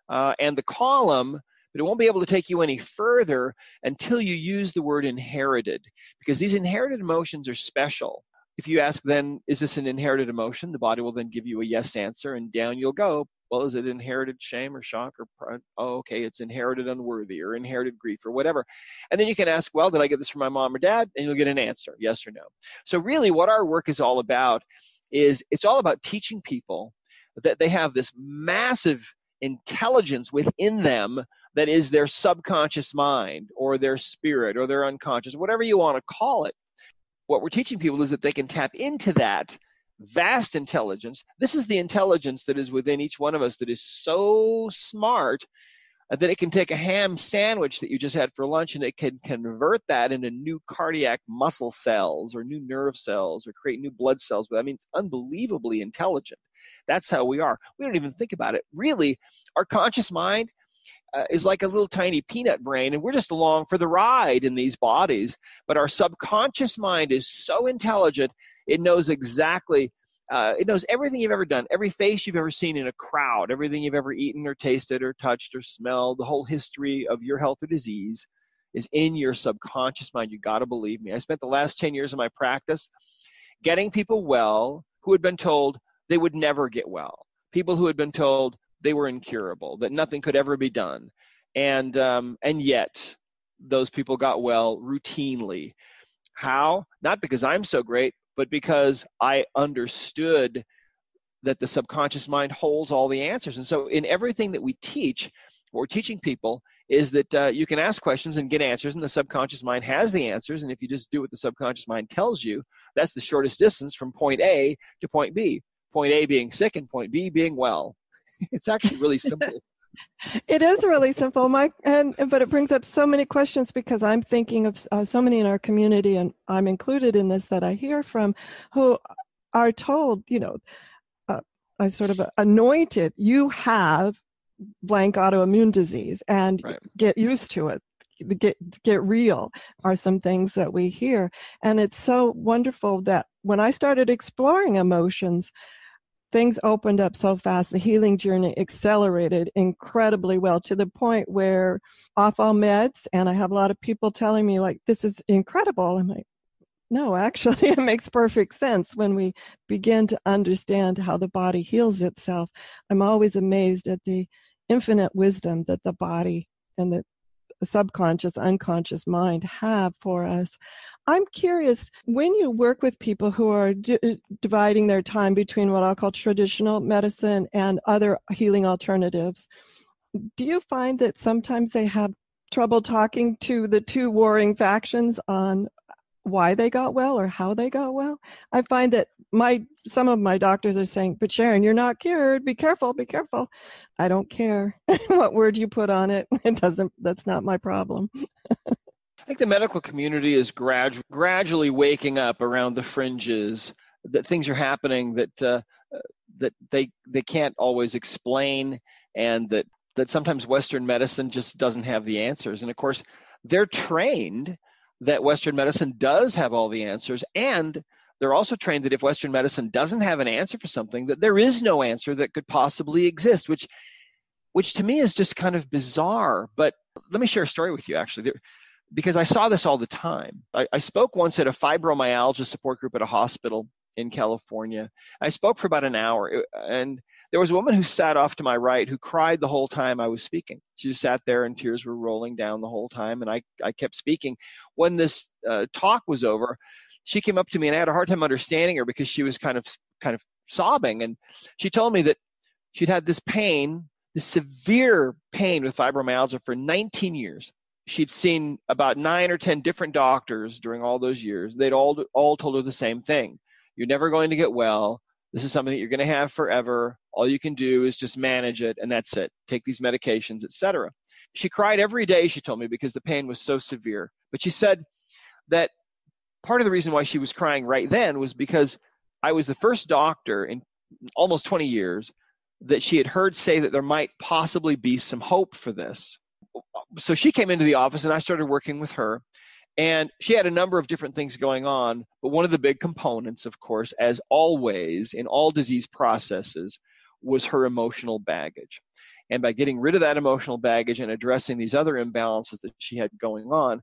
and the column, but it won't be able to take you any further until you use the word inherited, because these inherited emotions are special. If you ask then, is this an inherited emotion? The body will then give you a yes answer, and down you'll go. Well, is it inherited shame or shock or pride? Oh, okay, it's inherited unworthy or inherited grief or whatever. And then you can ask, well, did I get this from my mom or dad? And you'll get an answer, yes or no. So really what our work is all about is it's all about teaching people that they have this massive intelligence within them that is their subconscious mind or their spirit or their unconscious, whatever you want to call it. What we're teaching people is that they can tap into that vast intelligence. This is the intelligence that is within each one of us that is so smart that it can take a ham sandwich that you just had for lunch and it can convert that into new cardiac muscle cells or new nerve cells or create new blood cells. But I mean, it's unbelievably intelligent. That's how we are. We don't even think about it. Really, our conscious mind is like a little tiny peanut brain, and we're just along for the ride in these bodies. But our subconscious mind is so intelligent, it knows exactly, it knows everything you've ever done, every face you've ever seen in a crowd, everything you've ever eaten or tasted or touched or smelled, the whole history of your health or disease is in your subconscious mind. You got to believe me. I spent the last 10 years of my practice getting people well who had been told they would never get well, people who had been told they were incurable, that nothing could ever be done. And yet those people got well routinely. How? Not because I'm so great, but because I understood that the subconscious mind holds all the answers. And so in everything that we teach, what we're teaching people is that you can ask questions and get answers, and the subconscious mind has the answers. And if you just do what the subconscious mind tells you, that's the shortest distance from point A to point B. Point A being sick and point B being well. It's actually really simple. It is really simple, Mike, but it brings up so many questions because I'm thinking of so many in our community, and I'm included in this, that I hear from who are told, I sort of anointed, you have blank autoimmune disease, and right. Get used to it. Get real are some things that we hear. And it's so wonderful that when I started exploring emotions, things opened up so fast. The healing journey accelerated incredibly well, to the point where off all meds, and I have a lot of people telling me, like, this is incredible. I'm like, no, actually, it makes perfect sense when we begin to understand how the body heals itself. I'm always amazed at the infinite wisdom that the body and the subconscious, unconscious mind have for us. I'm curious, when you work with people who are dividing their time between what I'll call traditional medicine and other healing alternatives, do you find that sometimes they have trouble talking to the two warring factions on why they got well or how they got well? I find that some of my doctors are saying, but Sharon, you're not cured. Be careful, be careful. I don't care what word you put on it. That's not my problem. I think the medical community is gradually waking up around the fringes, that things are happening that they can't always explain, and that sometimes Western medicine just doesn't have the answers. And of course, they're trained that Western medicine does have all the answers, and they're also trained that if Western medicine doesn't have an answer for something, that there is no answer that could possibly exist, which to me is just kind of bizarre. But let me share a story with you, actually, because I saw this all the time. I spoke once at a fibromyalgia support group at a hospital in California. I spoke for about an hour, and there was a woman who sat off to my right who cried the whole time I was speaking. She just sat there and tears were rolling down the whole time, and I kept speaking. When this talk was over, she came up to me, and I had a hard time understanding her because she was kind of sobbing, and she told me that she'd had this pain, this severe pain with fibromyalgia for 19 years. She'd seen about 9 or 10 different doctors during all those years. They'd all told her the same thing. You're never going to get well. This is something that you're going to have forever. All you can do is just manage it, and that's it. Take these medications, etc. She cried every day, she told me, because the pain was so severe. But she said that part of the reason why she was crying right then was because I was the first doctor in almost 20 years that she had heard say that there might possibly be some hope for this. So she came into the office and I started working with her. And she had a number of different things going on, but one of the big components, of course, as always in all disease processes, was her emotional baggage. And by getting rid of that emotional baggage and addressing these other imbalances that she had going on,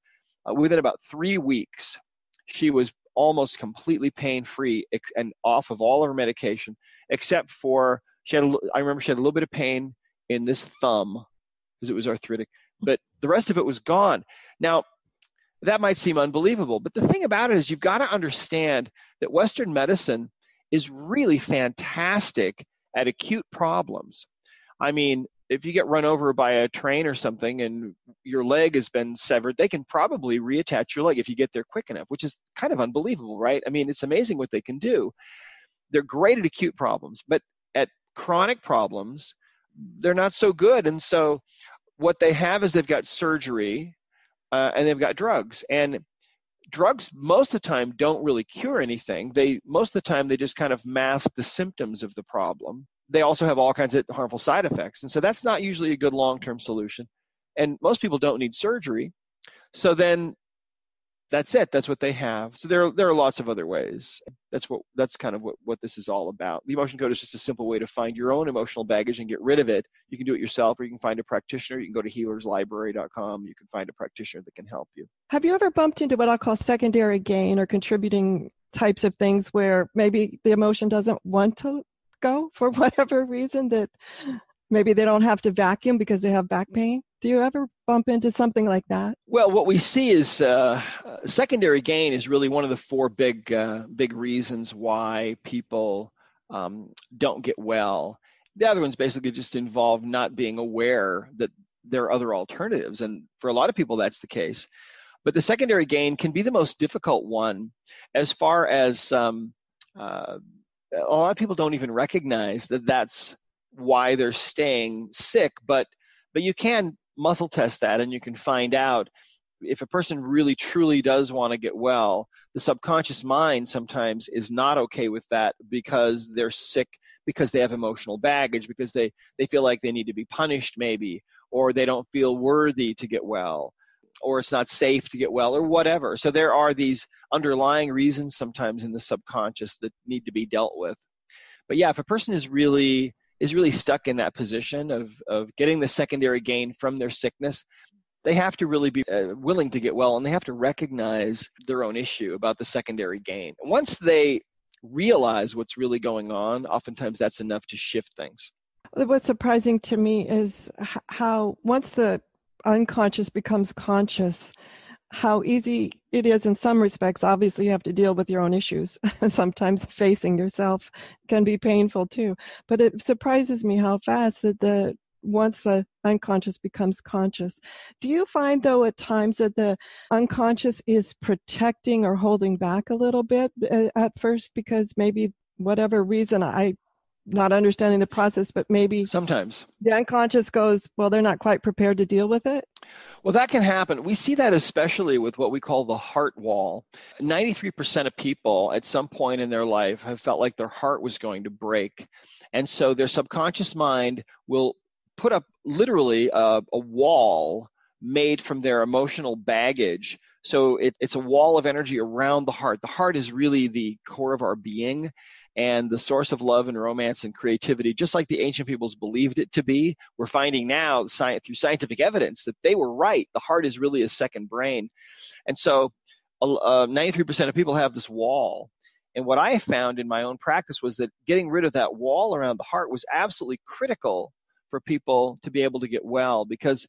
within about 3 weeks, she was almost completely pain-free and off of all of her medication, except for I remember she had a little bit of pain in this thumb because it was arthritic, but the rest of it was gone. Now, that might seem unbelievable, but the thing about it is you've got to understand that Western medicine is really fantastic at acute problems. I mean, if you get run over by a train or something and your leg has been severed, they can probably reattach your leg if you get there quick enough, which is kind of unbelievable, right? I mean, it's amazing what they can do. They're great at acute problems, but at chronic problems, they're not so good. And so what they have is they've got surgery, and they've got drugs. And drugs, most of the time, don't really cure anything. Most of the time, they just kind of mask the symptoms of the problem. They also have all kinds of harmful side effects. And so that's not usually a good long-term solution. And most people don't need surgery. So then that's it. That's what they have. So there are lots of other ways. That's kind of what this is all about. The emotion code is just a simple way to find your own emotional baggage and get rid of it. You can do it yourself, or you can find a practitioner. You can go to healerslibrary.com. You can find a practitioner that can help you. Have you ever bumped into what I'll call secondary gain or contributing types of things where maybe the emotion doesn't want to go for whatever reason, that maybe they don't have to vacuum because they have back pain? Do you ever bump into something like that? Well, what we see is secondary gain is really one of the four big reasons why people don't get well. The other ones basically just involve not being aware that there are other alternatives. And for a lot of people, that's the case. But the secondary gain can be the most difficult one, as far as a lot of people don't even recognize that that's why they're staying sick. But you can muscle test that, and you can find out if a person really truly does want to get well. The subconscious mind sometimes is not okay with that because they're sick, because they have emotional baggage, because they feel like they need to be punished maybe, or they don't feel worthy to get well, or it's not safe to get well, or whatever. So there are these underlying reasons sometimes in the subconscious that need to be dealt with. But yeah, if a person is really stuck in that position of getting the secondary gain from their sickness, they have to really be willing to get well, and they have to recognize their own issue about the secondary gain. Once they realize what's really going on, oftentimes that's enough to shift things. What's surprising to me is how once the unconscious becomes conscious, how easy it is in some respects. Obviously, you have to deal with your own issues. Sometimes facing yourself can be painful too. But it surprises me how fast that once the unconscious becomes conscious. Do you find, though, at times that the unconscious is protecting or holding back a little bit at first because maybe whatever reason, I'm not understanding the process, but maybe sometimes the unconscious goes, well, they're not quite prepared to deal with it? Well, that can happen. We see that especially with what we call the heart wall. 93% of people at some point in their life have felt like their heart was going to break. And so their subconscious mind will put up literally a wall made from their emotional baggage. So it's a wall of energy around the heart. The heart is really the core of our being and the source of love and romance and creativity, just like the ancient peoples believed it to be. We're finding now through scientific evidence that they were right. The heart is really a second brain. And so 93% of people have this wall. And what I found in my own practice was that getting rid of that wall around the heart was absolutely critical for people to be able to get well, because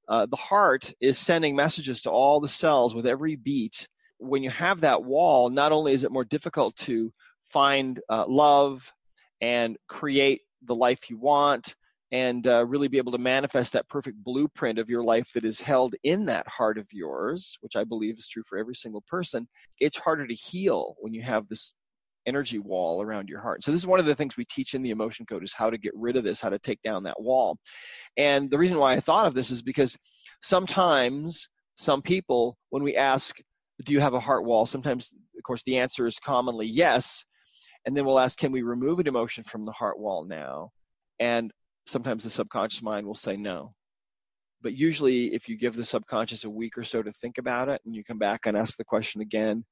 the heart is sending messages to all the cells with every beat. When you have that wall, not only is it more difficult to find love and create the life you want and really be able to manifest that perfect blueprint of your life that is held in that heart of yours, which I believe is true for every single person, it's harder to heal when you have this energy wall around your heart. So this is one of the things we teach in the emotion code, is how to get rid of this, how to take down that wall. And the reason why I thought of this is because sometimes some people, when we ask, do you have a heart wall? Sometimes, of course, the answer is commonly yes. And then we'll ask, can we remove an emotion from the heart wall now? And sometimes the subconscious mind will say no. But usually if you give the subconscious a week or so to think about it and you come back and ask the question again,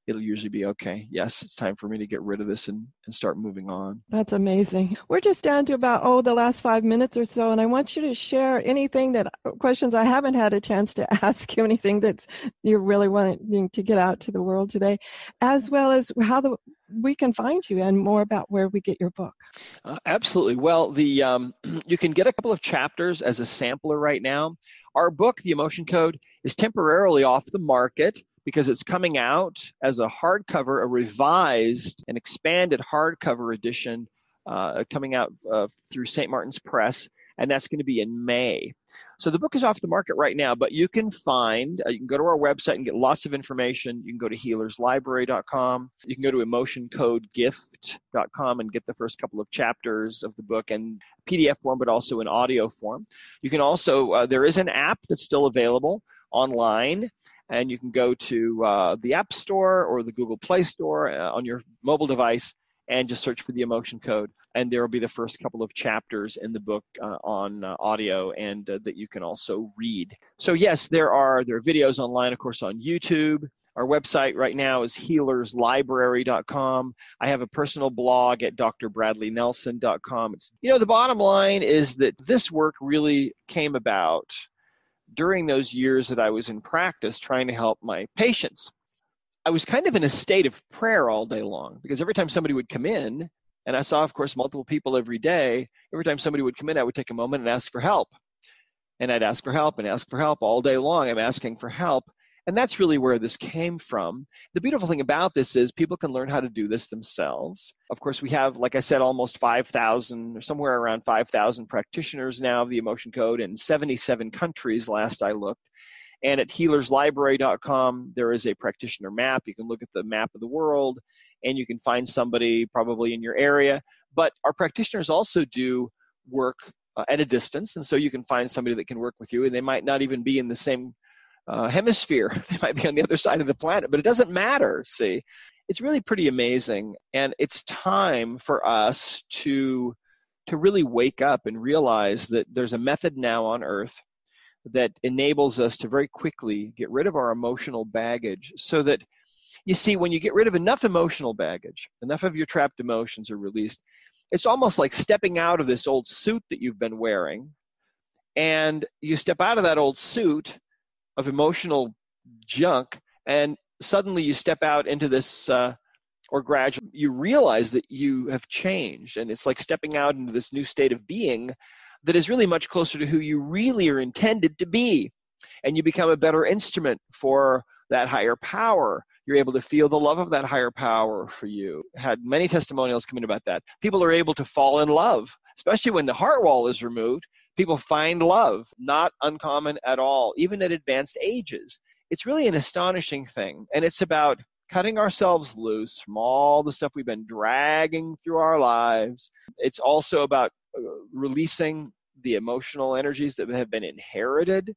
it'll usually be, okay, yes, it's time for me to get rid of this and start moving on. That's amazing. We're just down to about, the last 5 minutes or so. And I want you to share anything questions I haven't had a chance to ask you, anything that you're really wanting to get out to the world today, as well as how we can find you and more about where we get your book. Absolutely. Well, you can get a couple of chapters as a sampler right now. Our book, The Emotion Code, is temporarily off the market because it's coming out as a hardcover, a revised and expanded hardcover edition coming out through St. Martin's Press, and that's going to be in May. So the book is off the market right now, but you can you can go to our website and get lots of information. You can go to healerslibrary.com. You can go to emotioncodegift.com and get the first couple of chapters of the book in PDF form, but also in audio form. You can also, there is an app that's still available online, and you can go to the App Store or the Google Play Store on your mobile device and just search for The Emotion Code, and there will be the first couple of chapters in the book on audio and that you can also read. So yes, there are videos online, of course, on YouTube. Our website right now is healerslibrary.com. I have a personal blog at drbradleynelson.com. The bottom line is that this work really came about during those years that I was in practice trying to help my patients. I was kind of in a state of prayer all day long because every time somebody would come in, and I saw, of course, multiple people every day, every time somebody would come in, I would take a moment and ask for help. And I'd ask for help and ask for help all day long. I'm asking for help. And that's really where this came from. The beautiful thing about this is people can learn how to do this themselves. Of course, we have, like I said, almost 5,000 or somewhere around 5,000 practitioners now of the Emotion Code in 77 countries last I looked. And at healerslibrary.com, there is a practitioner map. You can look at the map of the world, and you can find somebody probably in your area. But our practitioners also do work at a distance, and so you can find somebody that can work with you, and they might not even be in the same hemisphere. They might be on the other side of the planet, but it doesn't matter, see. It's really pretty amazing, and it's time for us to really wake up and realize that there's a method now on Earth that enables us to very quickly get rid of our emotional baggage so that, you see, when you get rid of enough emotional baggage, enough of your trapped emotions are released, it's almost like stepping out of this old suit that you've been wearing, and you step out of that old suit of emotional junk, and suddenly you step out into this, or gradually, you realize that you have changed, and it's like stepping out into this new state of being that is really much closer to who you really are intended to be. And you become a better instrument for that higher power. You're able to feel the love of that higher power for you. Had many testimonials come in about that. People are able to fall in love, especially when the heart wall is removed. People find love, not uncommon at all, even at advanced ages. It's really an astonishing thing. And it's about cutting ourselves loose from all the stuff we've been dragging through our lives. It's also about releasing the emotional energies that have been inherited.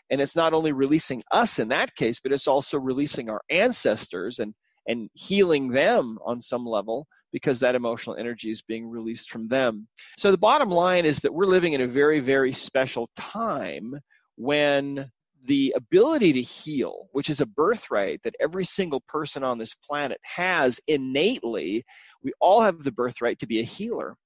And it's not only releasing us in that case, but it's also releasing our ancestors and healing them on some level because that emotional energy is being released from them. So the bottom line is that we're living in a very, very special time when the ability to heal, which is a birthright that every single person on this planet has innately, we all have the birthright to be a healer.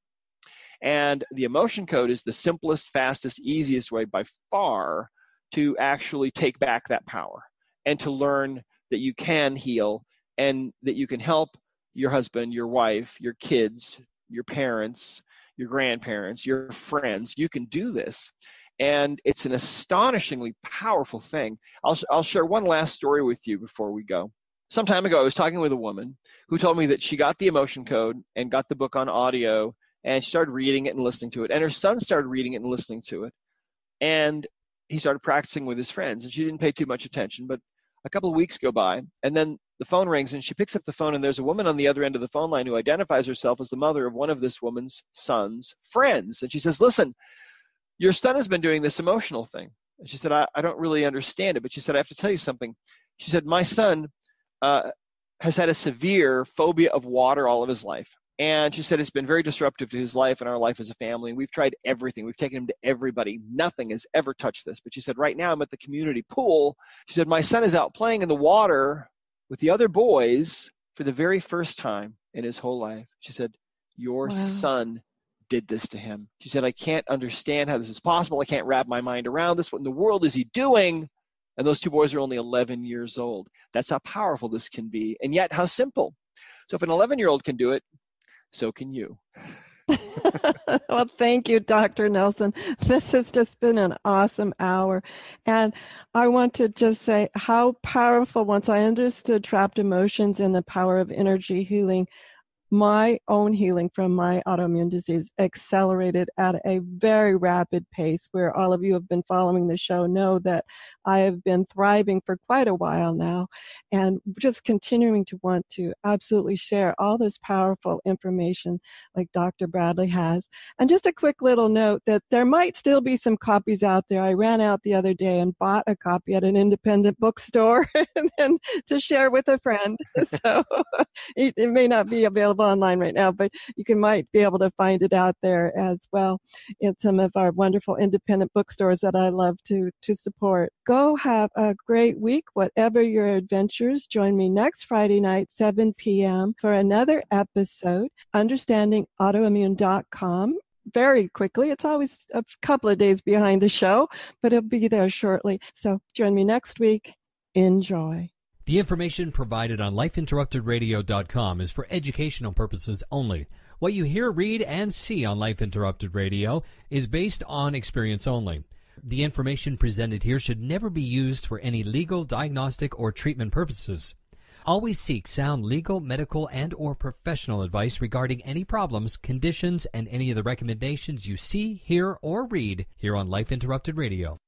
And the Emotion Code is the simplest, fastest, easiest way by far to actually take back that power and to learn that you can heal and that you can help your husband, your wife, your kids, your parents, your grandparents, your friends. You can do this. And it's an astonishingly powerful thing. I'll share one last story with you before we go. Some time ago, I was talking with a woman who told me that she got the Emotion Code and got the book on audio, and she started reading it and listening to it. And her son started reading it and listening to it. And he started practicing with his friends. And she didn't pay too much attention. But a couple of weeks go by, and then the phone rings, and she picks up the phone, and there's a woman on the other end of the phone line who identifies herself as the mother of one of this woman's son's friends. And she says, listen, your son has been doing this emotional thing. And she said, I don't really understand it. But she said, I have to tell you something. She said, my son has had a severe phobia of water all of his life. And she said it's been very disruptive to his life and our life as a family. We've tried everything. We've taken him to everybody. Nothing has ever touched this. But she said, right now I'm at the community pool. She said, my son is out playing in the water with the other boys for the very first time in his whole life. She said, your son did this to him. She said, I can't understand how this is possible. I can't wrap my mind around this. What in the world is he doing? And those two boys are only 11 years old. That's how powerful this can be, and yet how simple. So if an 11-year-old can do it, so can you. Well, thank you, Dr. Nelson. This has just been an awesome hour. And I want to just say how powerful, once I understood trapped emotions and the power of energy healing, my own healing from my autoimmune disease accelerated at a very rapid pace, where all of you have been following the show know that I have been thriving for quite a while now, and just continuing to want to absolutely share all this powerful information like Dr. Bradley has. And just a quick little note that there might still be some copies out there. I ran out the other day and bought a copy at an independent bookstore and then to share with a friend. So it may not be available online right now, but might be able to find it out there as well in some of our wonderful independent bookstores that I love to support. Go have a great week, whatever your adventures. Join me next Friday night, 7 p.m. for another episode, understandingautoimmune.com. Very quickly. It's always a couple of days behind the show, but it'll be there shortly. So join me next week. Enjoy. The information provided on lifeinterruptedradio.com is for educational purposes only. What you hear, read, and see on Life Interrupted Radio is based on experience only. The information presented here should never be used for any legal, diagnostic, or treatment purposes. Always seek sound legal, medical, and or professional advice regarding any problems, conditions, and any of the recommendations you see, hear, or read here on Life Interrupted Radio.